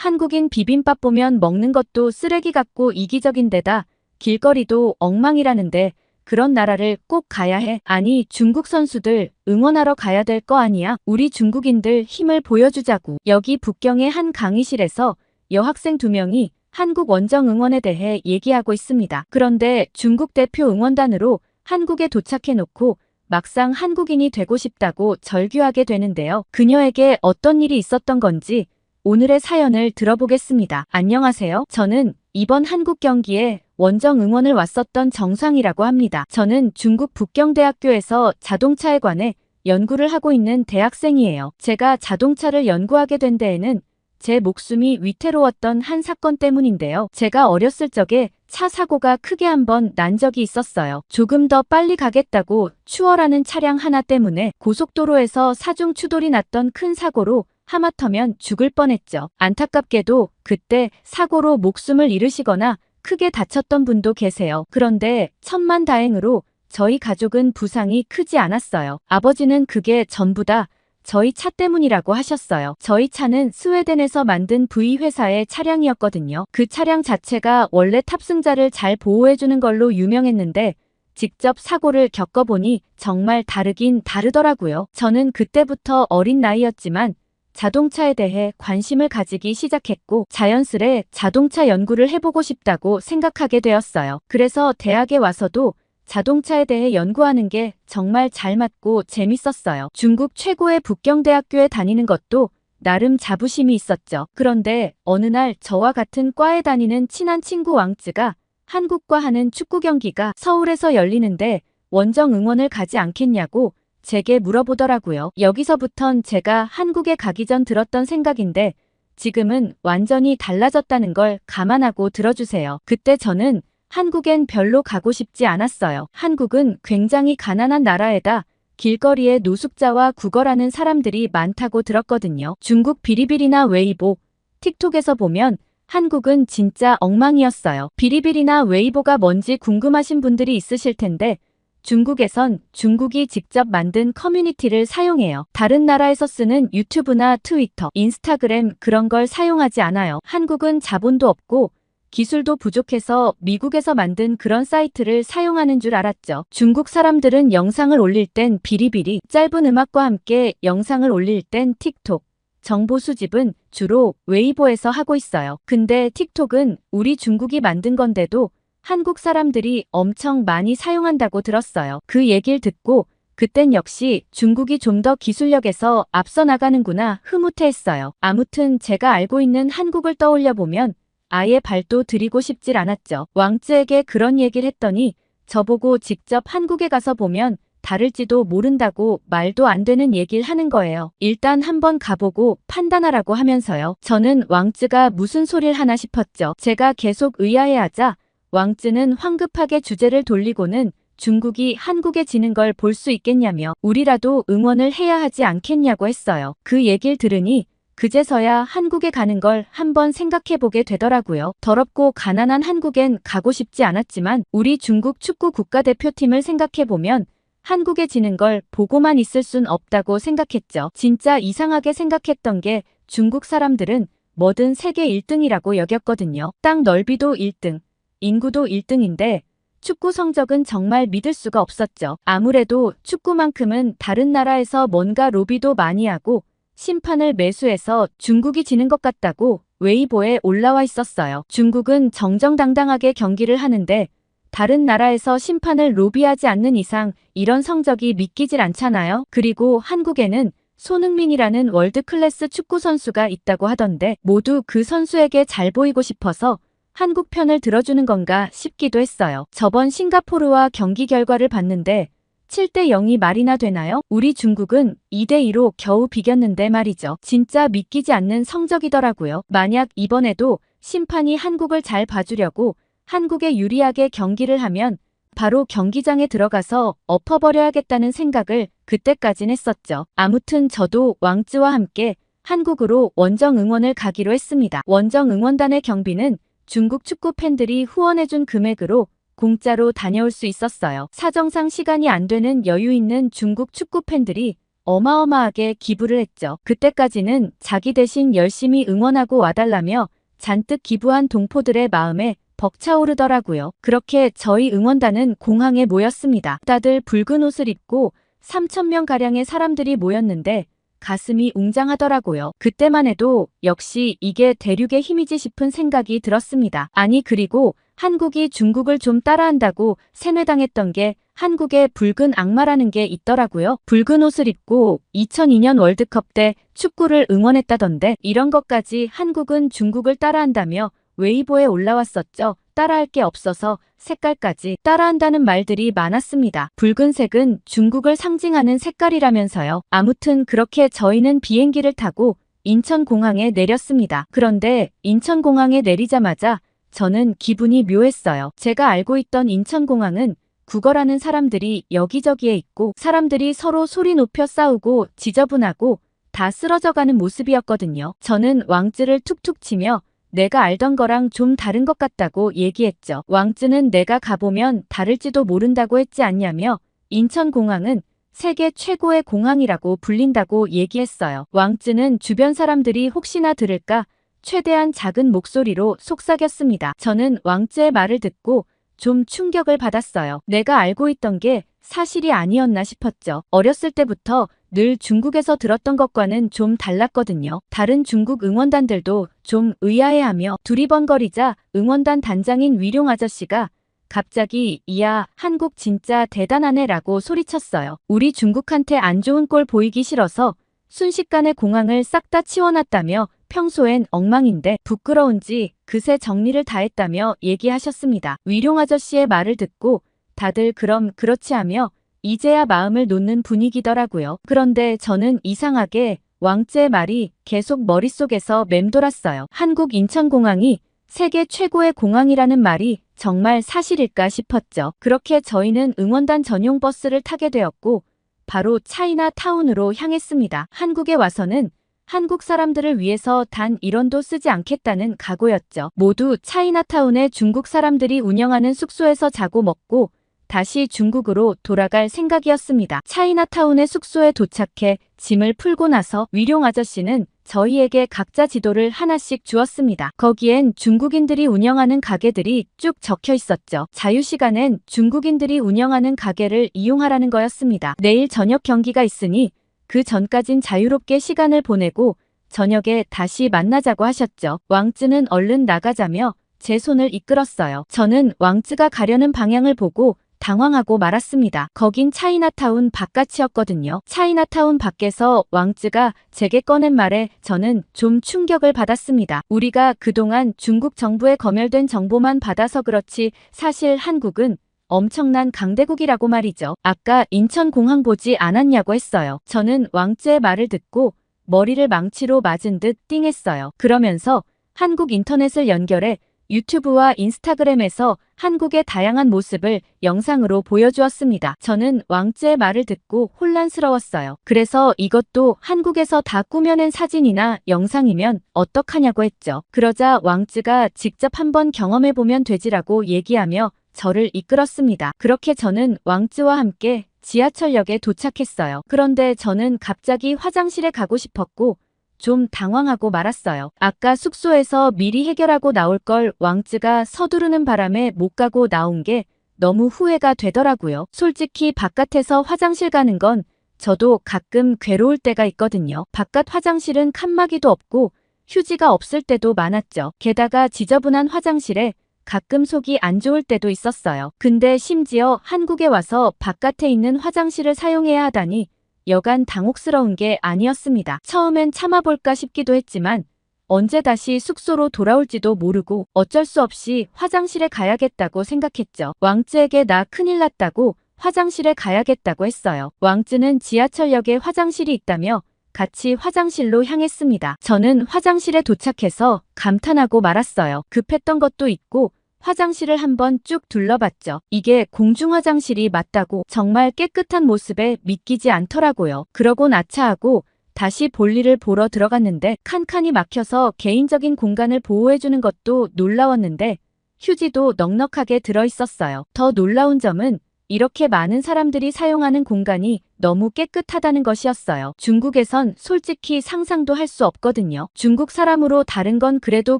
한국인 비빔밥 보면 먹는 것도 쓰레기 같고 이기적인데다 길거리도 엉망이라는데 그런 나라를 꼭 가야 해? 아니, 중국 선수들 응원하러 가야 될 거 아니야? 우리 중국인들 힘을 보여주자고. 여기 북경의 한 강의실에서 여학생 2명이 한국 원정 응원에 대해 얘기하고 있습니다. 그런데 중국 대표 응원단으로 한국에 도착해놓고 막상 한국인이 되고 싶다고 절규하게 되는데요. 그녀에게 어떤 일이 있었던 건지 오늘의 사연을 들어보겠습니다. 안녕하세요. 저는 이번 한국 경기에 원정 응원을 왔었던 정상이라고 합니다. 저는 중국 북경대학교에서 자동차에 관해 연구를 하고 있는 대학생이에요. 제가 자동차를 연구하게 된 데에는 제 목숨이 위태로웠던 한 사건 때문인데요. 제가 어렸을 적에 차 사고가 크게 한번 난 적이 있었어요. 조금 더 빨리 가겠다고 추월하는 차량 하나 때문에 고속도로에서 사중 추돌이 났던 큰 사고로 하마터면 죽을 뻔했죠. 안타깝게도 그때 사고로 목숨을 잃으시거나 크게 다쳤던 분도 계세요. 그런데 천만다행으로 저희 가족은 부상이 크지 않았어요. 아버지는 그게 전부 다 저희 차 때문이라고 하셨어요. 저희 차는 스웨덴에서 만든 V회사의 차량이었거든요. 그 차량 자체가 원래 탑승자를 잘 보호해주는 걸로 유명했는데 직접 사고를 겪어보니 정말 다르긴 다르더라고요. 저는 그때부터 어린 나이였지만 자동차에 대해 관심을 가지기 시작했고 자연스레 자동차 연구를 해보고 싶다고 생각하게 되었어요. 그래서 대학에 와서도 자동차에 대해 연구하는 게 정말 잘 맞고 재밌었어요. 중국 최고의 북경대학교에 다니는 것도 나름 자부심이 있었죠. 그런데 어느 날 저와 같은 과에 다니는 친한 친구 왕쯔가 한국과 하는 축구 경기가 서울에서 열리는데 원정 응원을 가지 않겠냐고 제게 물어보더라고요. 여기서부턴 제가 한국에 가기 전 들었던 생각인데 지금은 완전히 달라졌다는 걸 감안하고 들어주세요. 그때 저는 한국엔 별로 가고 싶지 않았어요. 한국은 굉장히 가난한 나라에다 길거리에 노숙자와 구걸하는 사람들이 많다고 들었거든요. 중국 비리비리나 웨이보, 틱톡에서 보면 한국은 진짜 엉망이었어요. 비리비리나 웨이보가 뭔지 궁금하신 분들이 있으실 텐데 중국에선 중국이 직접 만든 커뮤니티를 사용해요. 다른 나라에서 쓰는 유튜브나 트위터, 인스타그램 그런 걸 사용하지 않아요. 한국은 자본도 없고 기술도 부족해서 미국에서 만든 그런 사이트를 사용하는 줄 알았죠. 중국 사람들은 영상을 올릴 땐 비리비리, 짧은 음악과 함께 영상을 올릴 땐 틱톡, 정보 수집은 주로 웨이보에서 하고 있어요. 근데 틱톡은 우리 중국이 만든 건데도 한국 사람들이 엄청 많이 사용한다고 들었어요. 그 얘기를 듣고 그땐 역시 중국이 좀 더 기술력에서 앞서 나가는구나 흐뭇해했어요. 아무튼 제가 알고 있는 한국을 떠올려 보면 아예 발도 들이고 싶질 않았죠. 왕쯔에게 그런 얘기를 했더니 저보고 직접 한국에 가서 보면 다를지도 모른다고 말도 안 되는 얘기를 하는 거예요. 일단 한번 가보고 판단하라고 하면서요. 저는 왕쯔가 무슨 소리를 하나 싶었죠. 제가 계속 의아해하자 왕쯔는 황급하게 주제를 돌리고는 중국이 한국에 지는 걸 볼 수 있겠냐며 우리라도 응원을 해야 하지 않겠냐고 했어요. 그 얘기를 들으니 그제서야 한국에 가는 걸 한번 생각해보게 되더라고요. 더럽고 가난한 한국엔 가고 싶지 않았지만 우리 중국 축구 국가대표팀을 생각해보면 한국에 지는 걸 보고만 있을 순 없다고 생각했죠. 진짜 이상하게 생각했던 게 중국 사람들은 뭐든 세계 1등이라고 여겼거든요. 땅 넓이도 1등, 인구도 1등인데 축구 성적은 정말 믿을 수가 없었죠. 아무래도 축구만큼은 다른 나라에서 뭔가 로비도 많이 하고 심판을 매수해서 중국이 지는 것 같다고 웨이보에 올라와 있었어요. 중국은 정정당당하게 경기를 하는데 다른 나라에서 심판을 로비하지 않는 이상 이런 성적이 믿기질 않잖아요. 그리고 한국에는 손흥민이라는 월드클래스 축구 선수가 있다고 하던데 모두 그 선수에게 잘 보이고 싶어서 한국 편을 들어주는 건가 싶기도 했어요. 저번 싱가포르와 경기 결과를 봤는데 7대 0이 말이나 되나요? 우리 중국은 2대 2로 겨우 비겼는데 말이죠. 진짜 믿기지 않는 성적이더라고요. 만약 이번에도 심판이 한국을 잘 봐주려고 한국에 유리하게 경기를 하면 바로 경기장에 들어가서 엎어버려야겠다는 생각을 그때까진 했었죠. 아무튼 저도 왕쯔와 함께 한국으로 원정 응원을 가기로 했습니다. 원정 응원단의 경비는 중국 축구 팬들이 후원해준 금액으로 공짜로 다녀올 수 있었어요. 사정상 시간이 안 되는 여유 있는 중국 축구 팬들이 어마어마하게 기부를 했죠. 그때까지는 자기 대신 열심히 응원하고 와달라며 잔뜩 기부한 동포들의 마음에 벅차오르더라고요. 그렇게 저희 응원단은 공항에 모였습니다. 다들 붉은 옷을 입고 3,000명가량의 사람들이 모였는데 가슴이 웅장하더라고요. 그때만 해도 역시 이게 대륙의 힘이지 싶은 생각이 들었습니다. 아니 그리고 한국이 중국을 좀 따라한다고 세뇌당했던 게 한국의 붉은 악마라는 게 있더라고요. 붉은 옷을 입고 2002년 월드컵 때 축구를 응원했다던데 이런 것까지 한국은 중국을 따라한다며 웨이보에 올라왔었죠. 따라할 게 없어서 색깔까지 따라한다는 말들이 많았습니다. 붉은색은 중국을 상징하는 색깔이라면서요. 아무튼 그렇게 저희는 비행기를 타고 인천공항에 내렸습니다. 그런데 인천공항에 내리자마자 저는 기분이 묘했어요. 제가 알고 있던 인천공항은 국어라는 사람들이 여기저기에 있고 사람들이 서로 소리 높여 싸우고 지저분하고 다 쓰러져가는 모습이었거든요. 저는 왕쯔를 툭툭 치며 내가 알던 거랑 좀 다른 것 같다고 얘기했죠. 왕쯔는 내가 가보면 다를지도 모른다고 했지 않냐며 인천공항은 세계 최고의 공항이라고 불린다고 얘기했어요. 왕쯔는 주변 사람들이 혹시나 들을까 최대한 작은 목소리로 속삭였습니다. 저는 왕쯔의 말을 듣고 좀 충격을 받았어요. 내가 알고 있던 게 사실이 아니었나 싶었죠. 어렸을 때부터 늘 중국에서 들었던 것과는 좀 달랐거든요. 다른 중국 응원단들도 좀 의아해하며 두리번거리자 응원단 단장인 위룡 아저씨가 갑자기 이야 한국 진짜 대단하네 라고 소리쳤어요. 우리 중국한테 안 좋은 꼴 보이기 싫어서 순식간에 공항을 싹 다 치워놨다며 평소엔 엉망인데 부끄러운지 그새 정리를 다 했다며 얘기하셨습니다. 위룡 아저씨의 말을 듣고 다들 그럼 그렇지 하며 이제야 마음을 놓는 분위기더라고요. 그런데 저는 이상하게 왕쯔의 말이 계속 머릿속에서 맴돌았어요. 한국 인천공항이 세계 최고의 공항이라는 말이 정말 사실일까 싶었죠. 그렇게 저희는 응원단 전용 버스를 타게 되었고 바로 차이나타운으로 향했습니다. 한국에 와서는 한국 사람들을 위해서 단 1원도 쓰지 않겠다는 각오였죠. 모두 차이나타운의 중국 사람들이 운영하는 숙소에서 자고 먹고 다시 중국으로 돌아갈 생각이었습니다. 차이나타운의 숙소에 도착해 짐을 풀고 나서 위룡 아저씨는 저희에게 각자 지도를 하나씩 주었습니다. 거기엔 중국인들이 운영하는 가게들이 쭉 적혀 있었죠. 자유시간엔 중국인들이 운영하는 가게를 이용하라는 거였습니다. 내일 저녁 경기가 있으니 그 전까진 자유롭게 시간을 보내고 저녁에 다시 만나자고 하셨죠. 왕쯔는 얼른 나가자며 제 손을 이끌었어요. 저는 왕쯔가 가려는 방향을 보고 당황하고 말았습니다. 거긴 차이나타운 바깥이었거든요. 차이나타운 밖에서 왕쯔가 제게 꺼낸 말에 저는 좀 충격을 받았습니다. 우리가 그동안 중국 정부에 검열된 정보만 받아서 그렇지 사실 한국은 엄청난 강대국이라고 말이죠. 아까 인천공항 보지 않았냐고 했어요. 저는 왕쯔의 말을 듣고 머리를 망치로 맞은 듯 띵했어요. 그러면서 한국 인터넷을 연결해 유튜브와 인스타그램에서 한국의 다양한 모습을 영상으로 보여주었습니다. 저는 왕쯔의 말을 듣고 혼란스러웠어요. 그래서 이것도 한국에서 다 꾸며낸 사진이나 영상이면 어떡하냐고 했죠. 그러자 왕쯔가 직접 한번 경험해보면 되지라고 얘기하며 저를 이끌었습니다. 그렇게 저는 왕쯔와 함께 지하철역에 도착했어요. 그런데 저는 갑자기 화장실에 가고 싶었고 좀 당황하고 말았어요. 아까 숙소에서 미리 해결하고 나올 걸 왕쯔가 서두르는 바람에 못 가고 나온 게 너무 후회가 되더라고요. 솔직히 바깥에서 화장실 가는 건 저도 가끔 괴로울 때가 있거든요. 바깥 화장실은 칸막이도 없고 휴지가 없을 때도 많았죠. 게다가 지저분한 화장실에 가끔 속이 안 좋을 때도 있었어요. 근데 심지어 한국에 와서 바깥에 있는 화장실을 사용해야 하다니 여간 당혹스러운 게 아니었습니다. 처음엔 참아볼까 싶기도 했지만 언제 다시 숙소로 돌아올지도 모르고 어쩔 수 없이 화장실에 가야겠다고 생각했죠. 왕쯔에게 나 큰일 났다고 화장실에 가야겠다고 했어요. 왕쯔는 지하철역에 화장실이 있다며 같이 화장실로 향했습니다. 저는 화장실에 도착해서 감탄하고 말았어요. 급했던 것도 있고 화장실을 한번 쭉 둘러봤죠. 이게 공중화장실이 맞다고 정말 깨끗한 모습에 믿기지 않더라고요. 그러곤 아차하고 다시 볼일을 보러 들어갔는데 칸칸이 막혀서 개인적인 공간을 보호해주는 것도 놀라웠는데 휴지도 넉넉하게 들어있었어요. 더 놀라운 점은 이렇게 많은 사람들이 사용하는 공간이 너무 깨끗하다는 것이었어요. 중국에선 솔직히 상상도 할 수 없거든요. 중국 사람으로 다른 건 그래도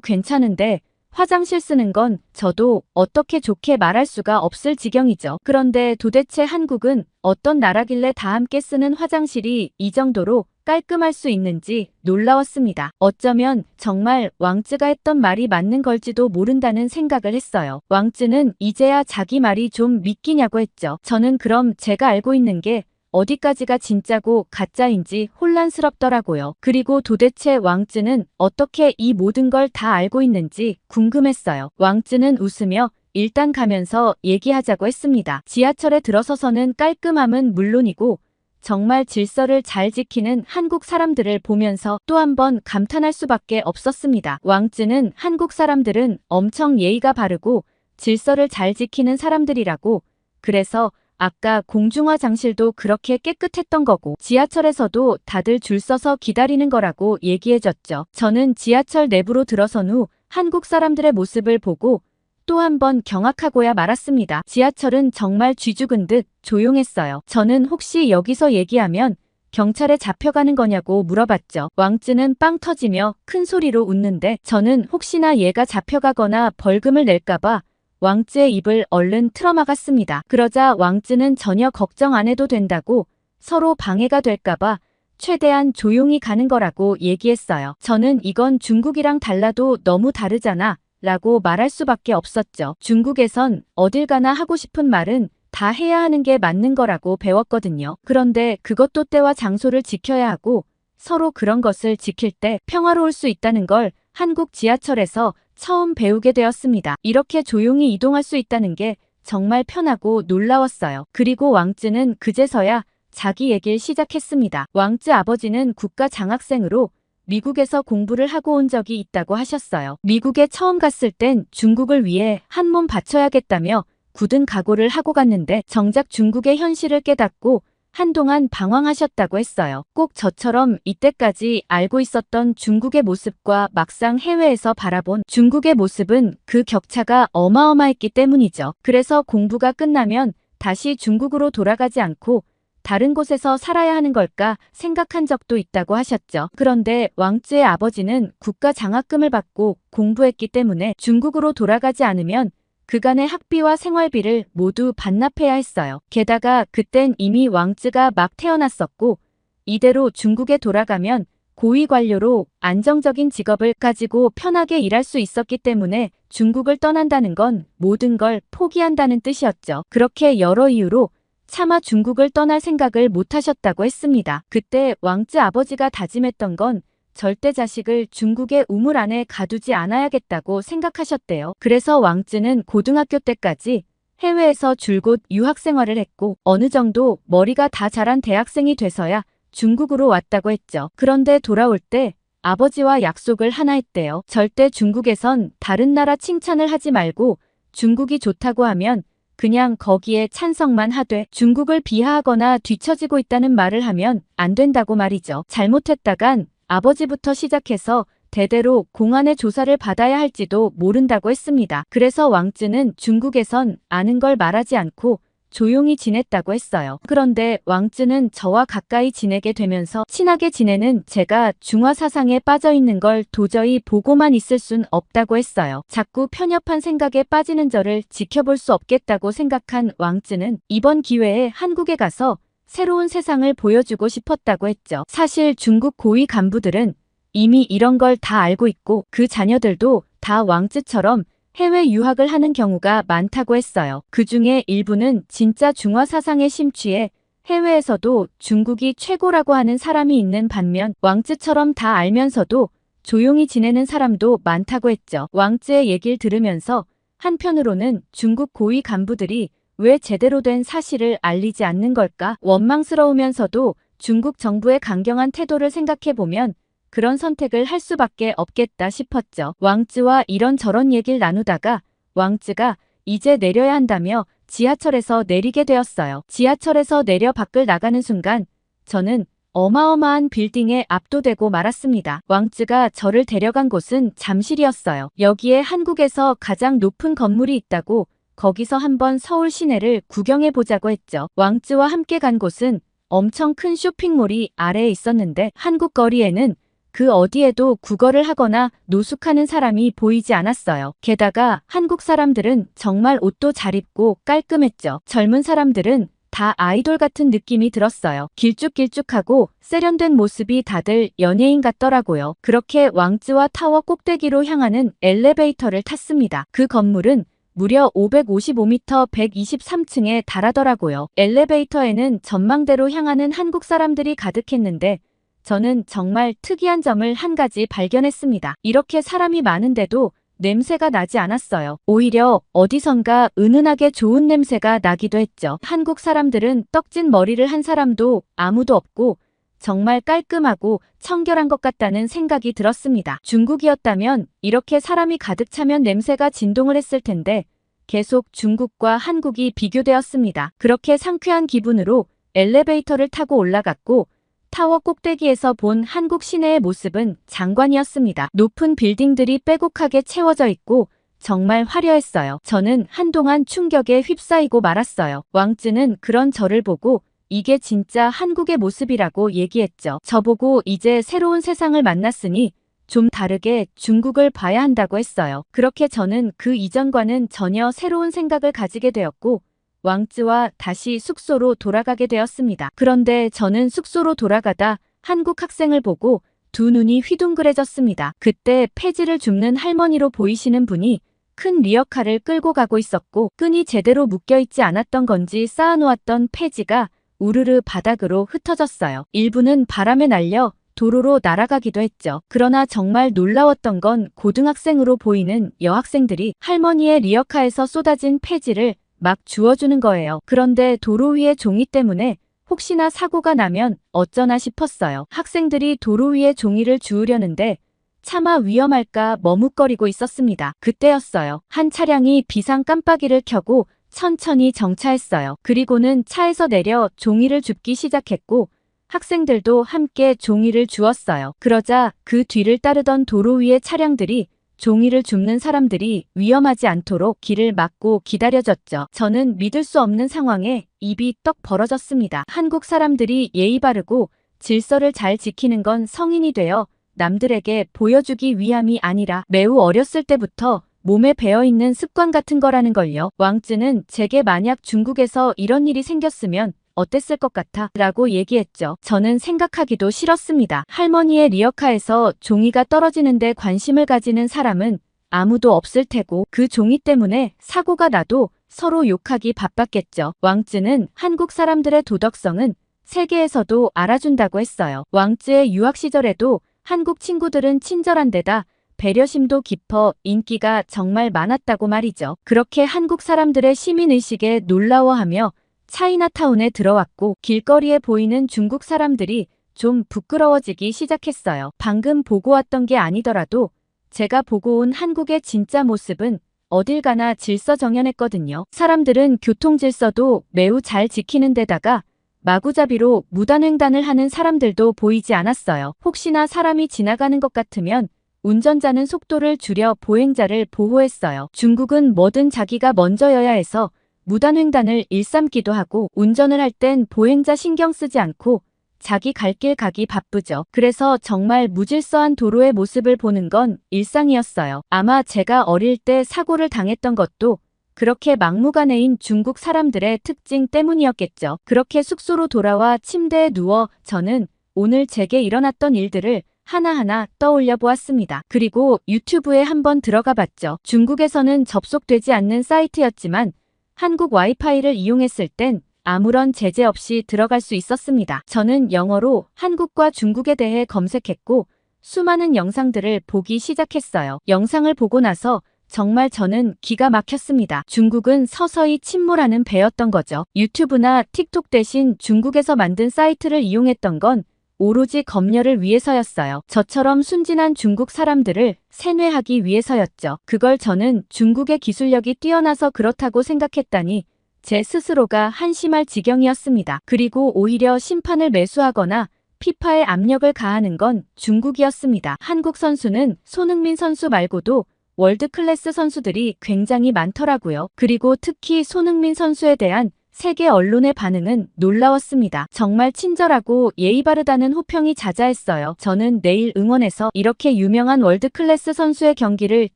괜찮은데 화장실 쓰는 건 저도 어떻게 좋게 말할 수가 없을 지경이죠. 그런데 도대체 한국은 어떤 나라길래 다 함께 쓰는 화장실이 이 정도로 깔끔할 수 있는지 놀라웠습니다. 어쩌면 정말 왕쯔가 했던 말이 맞는 걸지도 모른다는 생각을 했어요. 왕쯔는 이제야 자기 말이 좀 믿기냐고 했죠. 저는 그럼 제가 알고 있는 게 어디까지가 진짜고 가짜인지 혼란스럽더라고요. 그리고 도대체 왕쯔는 어떻게 이 모든 걸 다 알고 있는지 궁금했어요. 왕쯔는 웃으며 일단 가면서 얘기하자고 했습니다. 지하철에 들어서서는 깔끔함은 물론이고 정말 질서를 잘 지키는 한국 사람들을 보면서 또 한 번 감탄할 수밖에 없었습니다. 왕쯔는 한국 사람들은 엄청 예의가 바르고 질서를 잘 지키는 사람들이라고, 그래서 아까 공중화장실도 그렇게 깨끗했던 거고 지하철에서도 다들 줄 서서 기다리는 거라고 얘기해줬죠. 저는 지하철 내부로 들어선 후 한국 사람들의 모습을 보고 또 한 번 경악하고야 말았습니다. 지하철은 정말 쥐죽은 듯 조용했어요. 저는 혹시 여기서 얘기하면 경찰에 잡혀가는 거냐고 물어봤죠. 왕쯔는 빵 터지며 큰 소리로 웃는데 저는 혹시나 얘가 잡혀가거나 벌금을 낼까봐 왕쯔의 입을 얼른 틀어막았습니다. 그러자 왕쯔는 전혀 걱정 안 해도 된다고, 서로 방해가 될까봐 최대한 조용히 가는 거라고 얘기했어요. 저는 이건 중국이랑 달라도 너무 다르잖아 라고 말할 수밖에 없었죠. 중국에선 어딜 가나 하고 싶은 말은 다 해야 하는 게 맞는 거라고 배웠거든요. 그런데 그것도 때와 장소를 지켜야 하고 서로 그런 것을 지킬 때 평화로울 수 있다는 걸 한국 지하철에서 처음 배우게 되었습니다. 이렇게 조용히 이동할 수 있다는 게 정말 편하고 놀라웠어요. 그리고 왕쯔는 그제서야 자기 얘기를 시작했습니다. 왕쯔 아버지는 국가 장학생으로 미국에서 공부를 하고 온 적이 있다고 하셨어요. 미국에 처음 갔을 땐 중국을 위해 한 몸 바쳐야겠다며 굳은 각오를 하고 갔는데 정작 중국의 현실을 깨닫고 한동안 방황하셨다고 했어요. 꼭 저처럼 이때까지 알고 있었던 중국의 모습과 막상 해외에서 바라본 중국의 모습은 그 격차가 어마어마했기 때문이죠. 그래서 공부가 끝나면 다시 중국으로 돌아가지 않고 다른 곳에서 살아야 하는 걸까 생각한 적도 있다고 하셨죠. 그런데 왕쯔의 아버지는 국가 장학금을 받고 공부했기 때문에 중국으로 돌아가지 않으면 그간의 학비와 생활비를 모두 반납해야 했어요. 게다가 그땐 이미 왕쯔가 막 태어났었고 이대로 중국에 돌아가면 고위 관료로 안정적인 직업을 가지고 편하게 일할 수 있었기 때문에 중국을 떠난다는 건 모든 걸 포기한다는 뜻이었죠. 그렇게 여러 이유로 차마 중국을 떠날 생각을 못하셨다고 했습니다. 그때 왕쯔 아버지가 다짐했던 건 절대 자식을 중국의 우물 안에 가두지 않아야겠다고 생각하셨대요. 그래서 왕쯔는 고등학교 때까지 해외에서 줄곧 유학 생활을 했고 어느 정도 머리가 다 자란 대학생이 돼서야 중국으로 왔다고 했죠. 그런데 돌아올 때 아버지와 약속을 하나 했대요. 절대 중국에선 다른 나라 칭찬을 하지 말고 중국이 좋다고 하면 그냥 거기에 찬성만 하되 중국을 비하하거나 뒤처지고 있다는 말을 하면 안 된다고 말이죠. 잘못했다간 아버지부터 시작해서 대대로 공안의 조사를 받아야 할지도 모른다고 했습니다. 그래서 왕쯔는 중국에선 아는 걸 말하지 않고 조용히 지냈다고 했어요. 그런데 왕쯔는 저와 가까이 지내게 되면서 친하게 지내는 제가 중화 사상에 빠져 있는 걸 도저히 보고만 있을 순 없다고 했어요. 자꾸 편협한 생각에 빠지는 저를 지켜볼 수 없겠다고 생각한 왕쯔는 이번 기회에 한국에 가서 새로운 세상을 보여주고 싶었다고 했죠. 사실 중국 고위 간부들은 이미 이런 걸 다 알고 있고 그 자녀들도 다 왕쯔처럼 해외 유학을 하는 경우가 많다고 했어요. 그 중에 일부는 진짜 중화 사상에 심취해 해외에서도 중국이 최고라고 하는 사람이 있는 반면 왕쯔처럼 다 알면서도 조용히 지내는 사람도 많다고 했죠. 왕쯔의 얘기를 들으면서 한편으로는 중국 고위 간부들이 왜 제대로 된 사실을 알리지 않는 걸까 원망스러우면서도 중국 정부의 강경한 태도를 생각해보면 그런 선택을 할 수밖에 없겠다 싶었죠. 왕쯔와 이런저런 얘기를 나누다가 왕쯔가 이제 내려야 한다며 지하철에서 내리게 되었어요. 지하철에서 내려 밖을 나가는 순간 저는 어마어마한 빌딩에 압도되고 말았습니다. 왕쯔가 저를 데려간 곳은 잠실이었어요. 여기에 한국에서 가장 높은 건물이 있다고 거기서 한번 서울 시내를 구경해 보자고 했죠. 왕쯔와 함께 간 곳은 엄청 큰 쇼핑몰이 아래에 있었는데 한국 거리에는 그 어디에도 구걸을 하거나 노숙하는 사람이 보이지 않았어요. 게다가 한국 사람들은 정말 옷도 잘 입고 깔끔했죠. 젊은 사람들은 다 아이돌 같은 느낌이 들었어요. 길쭉길쭉하고 세련된 모습이 다들 연예인 같더라고요. 그렇게 왕쯔와 타워 꼭대기로 향하는 엘리베이터를 탔습니다. 그 건물은 무려 555m 123층에 달하더라고요. 엘리베이터에는 전망대로 향하는 한국 사람들이 가득했는데 저는 정말 특이한 점을 한 가지 발견했습니다. 이렇게 사람이 많은데도 냄새가 나지 않았어요. 오히려 어디선가 은은하게 좋은 냄새가 나기도 했죠. 한국 사람들은 떡진 머리를 한 사람도 아무도 없고 정말 깔끔하고 청결한 것 같다는 생각이 들었습니다. 중국이었다면 이렇게 사람이 가득 차면 냄새가 진동을 했을 텐데 계속 중국과 한국이 비교되었습니다. 그렇게 상쾌한 기분으로 엘리베이터를 타고 올라갔고 타워 꼭대기에서 본 한국 시내의 모습은 장관이었습니다. 높은 빌딩들이 빼곡하게 채워져 있고 정말 화려했어요. 저는 한동안 충격에 휩싸이고 말았어요. 왕쯔는 그런 저를 보고 이게 진짜 한국의 모습이라고 얘기했죠. 저보고 이제 새로운 세상을 만났으니 좀 다르게 중국을 봐야 한다고 했어요. 그렇게 저는 그 이전과는 전혀 새로운 생각을 가지게 되었고 왕쯔와 다시 숙소로 돌아가게 되었습니다. 그런데 저는 숙소로 돌아가다 한국 학생을 보고 두 눈이 휘둥그레졌습니다. 그때 폐지를 줍는 할머니로 보이시는 분이 큰 리어카를 끌고 가고 있었고 끈이 제대로 묶여있지 않았던 건지 쌓아놓았던 폐지가 우르르 바닥으로 흩어졌어요. 일부는 바람에 날려 도로로 날아가기도 했죠. 그러나 정말 놀라웠던 건 고등학생으로 보이는 여학생들이 할머니의 리어카에서 쏟아진 폐지를 막 주워주는 거예요. 그런데 도로 위의 종이 때문에 혹시나 사고가 나면 어쩌나 싶었어요. 학생들이 도로 위에 종이를 주우려는데 차마 위험할까 머뭇거리고 있었습니다. 그때였어요. 한 차량이 비상 깜빡이를 켜고 천천히 정차했어요. 그리고는 차에서 내려 종이를 줍기 시작했고 학생들도 함께 종이를 주었어요. 그러자 그 뒤를 따르던 도로 위의 차량들이 종이를 줍는 사람들이 위험하지 않도록 길을 막고 기다려졌죠. 저는 믿을 수 없는 상황에 입이 떡 벌어졌습니다. 한국 사람들이 예의 바르고 질서를 잘 지키는 건 성인이 되어 남들에게 보여주기 위함이 아니라 매우 어렸을 때부터 몸에 배어있는 습관 같은 거라는 걸요. 왕쯔는 제게 만약 중국에서 이런 일이 생겼으면 어땠을 것 같아? 라고 얘기했죠. 저는 생각하기도 싫었습니다. 할머니의 리어카에서 종이가 떨어지는데 관심을 가지는 사람은 아무도 없을 테고 그 종이 때문에 사고가 나도 서로 욕하기 바빴겠죠. 왕쯔는 한국 사람들의 도덕성은 세계에서도 알아준다고 했어요. 왕쯔의 유학 시절에도 한국 친구들은 친절한 데다 배려심도 깊어 인기가 정말 많았다고 말이죠. 그렇게 한국 사람들의 시민의식에 놀라워하며 차이나타운에 들어왔고 길거리에 보이는 중국 사람들이 좀 부끄러워지기 시작했어요. 방금 보고 왔던 게 아니더라도 제가 보고 온 한국의 진짜 모습은 어딜 가나 질서정연했거든요. 사람들은 교통질서도 매우 잘 지키는 데다가 마구잡이로 무단횡단을 하는 사람들도 보이지 않았어요. 혹시나 사람이 지나가는 것 같으면 운전자는 속도를 줄여 보행자를 보호했어요. 중국은 뭐든 자기가 먼저여야 해서 무단횡단을 일삼기도 하고 운전을 할 땐 보행자 신경 쓰지 않고 자기 갈 길 가기 바쁘죠. 그래서 정말 무질서한 도로의 모습을 보는 건 일상이었어요. 아마 제가 어릴 때 사고를 당했던 것도 그렇게 막무가내인 중국 사람들의 특징 때문이었겠죠. 그렇게 숙소로 돌아와 침대에 누워 저는 오늘 제게 일어났던 일들을 하나하나 떠올려 보았습니다. 그리고 유튜브에 한번 들어가 봤죠. 중국에서는 접속되지 않는 사이트였지만 한국 와이파이를 이용했을 땐 아무런 제재 없이 들어갈 수 있었습니다. 저는 영어로 한국과 중국에 대해 검색했고 수많은 영상들을 보기 시작했어요. 영상을 보고 나서 정말 저는 기가 막혔습니다. 중국은 서서히 침몰하는 배였던 거죠. 유튜브나 틱톡 대신 중국에서 만든 사이트를 이용했던 건 오로지 검열을 위해서였어요. 저처럼 순진한 중국 사람들을 세뇌하기 위해서였죠. 그걸 저는 중국의 기술력이 뛰어나서 그렇다고 생각했다니 제 스스로가 한심할 지경이었습니다. 그리고 오히려 심판을 매수하거나 피파에 압력을 가하는 건 중국이었습니다. 한국 선수는 손흥민 선수 말고도 월드 클래스 선수들이 굉장히 많더라고요. 그리고 특히 손흥민 선수에 대한 세계 언론의 반응은 놀라웠습니다. 정말 친절하고 예의 바르다는 호평이 자자했어요. 저는 내일 응원해서 이렇게 유명한 월드 클래스 선수의 경기를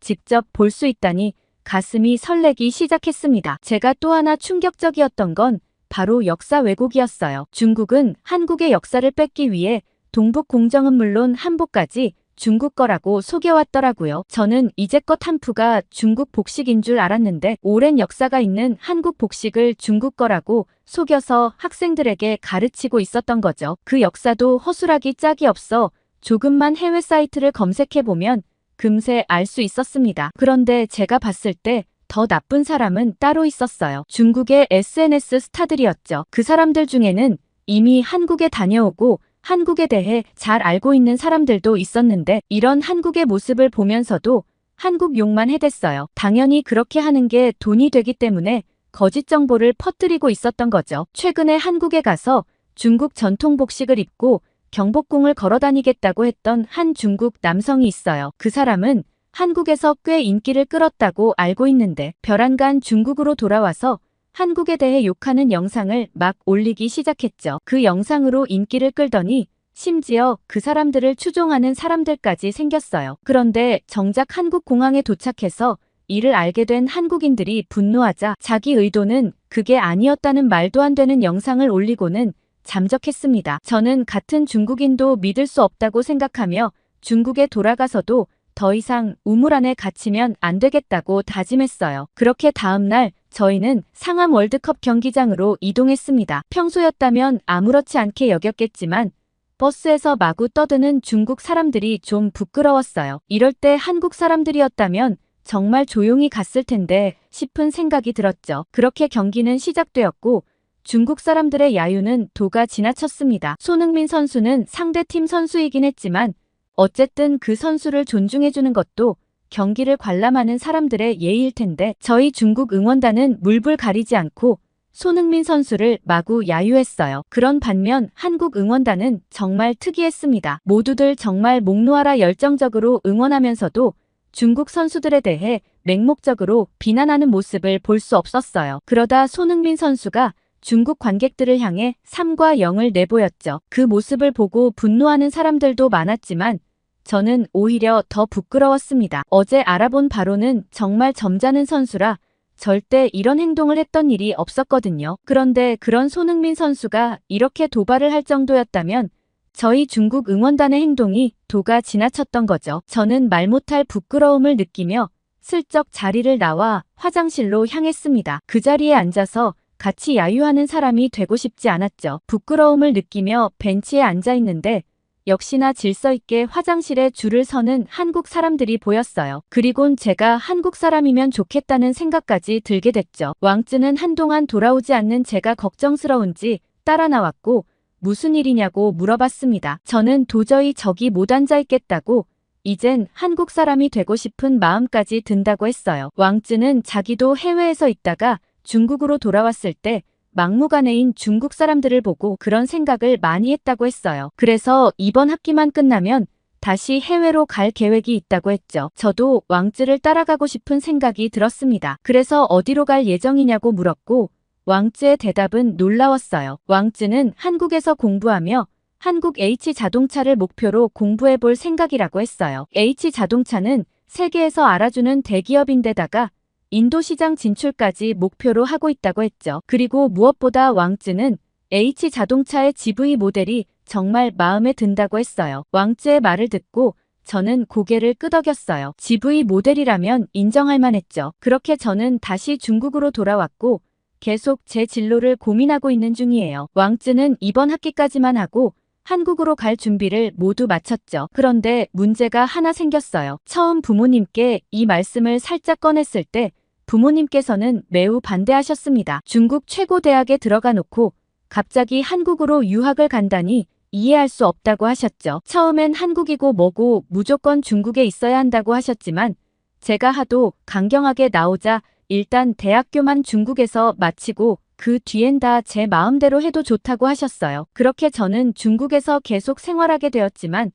직접 볼 수 있다니 가슴이 설레기 시작했습니다. 제가 또 하나 충격적이었던 건 바로 역사 왜곡이었어요. 중국은 한국의 역사를 뺏기 위해 동북 공정은 물론 한복까지 중국 거라고 속여왔더라고요. 저는 이제껏 한푸가 중국 복식인 줄 알았는데 오랜 역사가 있는 한국 복식을 중국 거라고 속여서 학생들에게 가르치고 있었던 거죠. 그 역사도 허술하기 짝이 없어 조금만 해외 사이트를 검색해보면 금세 알 수 있었습니다. 그런데 제가 봤을 때 더 나쁜 사람은 따로 있었어요. 중국의 SNS 스타들이었죠. 그 사람들 중에는 이미 한국에 다녀오고 한국에 대해 잘 알고 있는 사람들도 있었는데 이런 한국의 모습을 보면서도 한국 욕만 해댔어요. 당연히 그렇게 하는 게 돈이 되기 때문에 거짓 정보를 퍼뜨리고 있었던 거죠. 최근에 한국에 가서 중국 전통 복식을 입고 경복궁을 걸어다니겠다고 했던 한 중국 남성이 있어요. 그 사람은 한국에서 꽤 인기를 끌었다고 알고 있는데 별안간 중국으로 돌아와서 한국에 대해 욕하는 영상을 막 올리기 시작했죠. 그 영상으로 인기를 끌더니 심지어 그 사람들을 추종하는 사람들까지 생겼어요. 그런데 정작 한국 공항에 도착해서 이를 알게 된 한국인들이 분노하자 자기 의도는 그게 아니었다는 말도 안 되는 영상을 올리고는 잠적했습니다. 저는 같은 중국인도 믿을 수 없다고 생각하며 중국에 돌아가서도 더 이상 우물 안에 갇히면 안 되겠다고 다짐했어요. 그렇게 다음날 저희는 상암 월드컵 경기장으로 이동했습니다. 평소였다면 아무렇지 않게 여겼겠지만 버스에서 마구 떠드는 중국 사람들이 좀 부끄러웠어요. 이럴 때 한국 사람들이었다면 정말 조용히 갔을 텐데 싶은 생각이 들었죠. 그렇게 경기는 시작되었고 중국 사람들의 야유는 도가 지나쳤습니다. 손흥민 선수는 상대팀 선수이긴 했지만 어쨌든 그 선수를 존중해주는 것도 경기를 관람하는 사람들의 예의일 텐데 저희 중국 응원단은 물불 가리지 않고 손흥민 선수를 마구 야유했어요. 그런 반면 한국 응원단은 정말 특이했습니다. 모두들 정말 목 놓아라 열정적으로 응원하면서도 중국 선수들에 대해 맹목적으로 비난하는 모습을 볼 수 없었어요. 그러다 손흥민 선수가 중국 관객들을 향해 3과 0을 내보였죠. 그 모습을 보고 분노하는 사람들도 많았지만 저는 오히려 더 부끄러웠습니다. 어제 알아본 바로는 정말 점잖은 선수라 절대 이런 행동을 했던 일이 없었거든요. 그런데 그런 손흥민 선수가 이렇게 도발을 할 정도였다면 저희 중국 응원단의 행동이 도가 지나쳤던 거죠. 저는 말 못할 부끄러움을 느끼며 슬쩍 자리를 나와 화장실로 향했습니다. 그 자리에 앉아서 같이 야유하는 사람이 되고 싶지 않았죠. 부끄러움을 느끼며 벤치에 앉아 있는데 역시나 질서 있게 화장실에 줄을 서는 한국 사람들이 보였어요. 그리곤 제가 한국 사람이면 좋겠다는 생각까지 들게 됐죠. 왕쯔는 한동안 돌아오지 않는 제가 걱정스러운지 따라 나왔고 무슨 일이냐고 물어봤습니다. 저는 도저히 저기 못 앉아 있겠다고 이젠 한국 사람이 되고 싶은 마음까지 든다고 했어요. 왕쯔는 자기도 해외에서 있다가 중국으로 돌아왔을 때 막무가내인 중국 사람들을 보고 그런 생각을 많이 했다고 했어요. 그래서 이번 학기만 끝나면 다시 해외로 갈 계획이 있다고 했죠. 저도 왕쯔를 따라가고 싶은 생각이 들었습니다. 그래서 어디로 갈 예정이냐고 물었고 왕쯔의 대답은 놀라웠어요. 왕쯔는 한국에서 공부하며 한국 H자동차를 목표로 공부해 볼 생각이라고 했어요. H자동차는 세계에서 알아주는 대기업인데다가 인도 시장 진출까지 목표로 하고 있다고 했죠. 그리고 무엇보다 왕쯔는 H자동차의 GV 모델이 정말 마음에 든다고 했어요. 왕쯔의 말을 듣고 저는 고개를 끄덕였어요. GV 모델이라면 인정할 만했죠. 그렇게 저는 다시 중국으로 돌아왔고 계속 제 진로를 고민하고 있는 중이에요. 왕쯔는 이번 학기까지만 하고 한국으로 갈 준비를 모두 마쳤죠. 그런데 문제가 하나 생겼어요. 처음 부모님께 이 말씀을 살짝 꺼냈을 때 부모님께서는 매우 반대하셨습니다. 중국 최고 대학에 들어가 놓고 갑자기 한국으로 유학을 간다니 이해할 수 없다고 하셨죠. 처음엔 한국이고 뭐고 무조건 중국에 있어야 한다고 하셨지만 제가 하도 강경하게 나오자 일단 대학교만 중국에서 마치고 그 뒤엔 다 제 마음대로 해도 좋다고 하셨어요. 그렇게 저는 중국에서 계속 생활하게 되었지만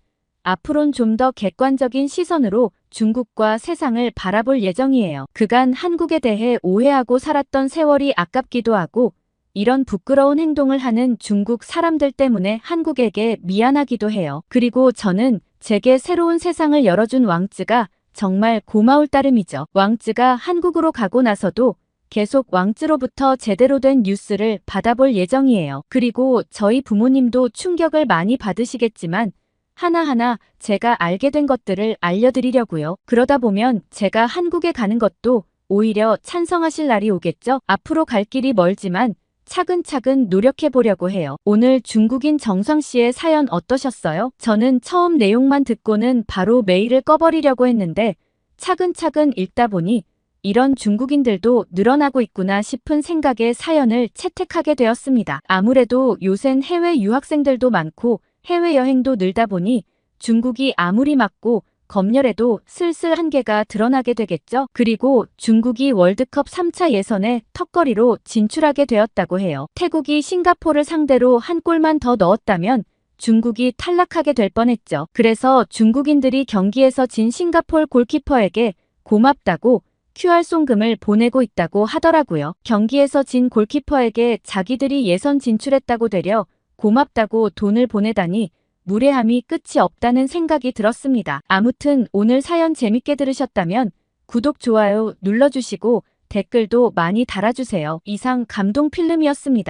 앞으론 좀 더 객관적인 시선으로 중국과 세상을 바라볼 예정이에요. 그간 한국에 대해 오해하고 살았던 세월이 아깝기도 하고 이런 부끄러운 행동을 하는 중국 사람들 때문에 한국에게 미안하기도 해요. 그리고 저는 제게 새로운 세상을 열어준 왕쯔가 정말 고마울 따름이죠. 왕쯔가 한국으로 가고 나서도 계속 왕쯔로부터 제대로 된 뉴스를 받아볼 예정이에요. 그리고 저희 부모님도 충격을 많이 받으시겠지만 하나하나 제가 알게 된 것들을 알려드리려고요. 그러다 보면 제가 한국에 가는 것도 오히려 찬성하실 날이 오겠죠? 앞으로 갈 길이 멀지만 차근차근 노력해 보려고 해요. 오늘 중국인 정성 씨의 사연 어떠셨어요? 저는 처음 내용만 듣고는 바로 메일을 꺼버리려고 했는데 차근차근 읽다 보니 이런 중국인들도 늘어나고 있구나 싶은 생각에 사연을 채택하게 되었습니다. 아무래도 요샌 해외 유학생들도 많고 해외여행도 늘다 보니 중국이 아무리 막고 검열해도 슬슬 한계가 드러나게 되겠죠. 그리고 중국이 월드컵 3차 예선에 턱걸이로 진출하게 되었다고 해요. 태국이 싱가포르를 상대로 한 골만 더 넣었다면 중국이 탈락하게 될 뻔했죠. 그래서 중국인들이 경기에서 진 싱가포르 골키퍼에게 고맙다고 QR 송금을 보내고 있다고 하더라고요. 경기에서 진 골키퍼에게 자기들이 예선 진출했다고 되려 고맙다고 돈을 보내다니 무례함이 끝이 없다는 생각이 들었습니다. 아무튼 오늘 사연 재밌게 들으셨다면 구독, 좋아요 눌러주시고 댓글도 많이 달아주세요. 이상 감동필름이었습니다.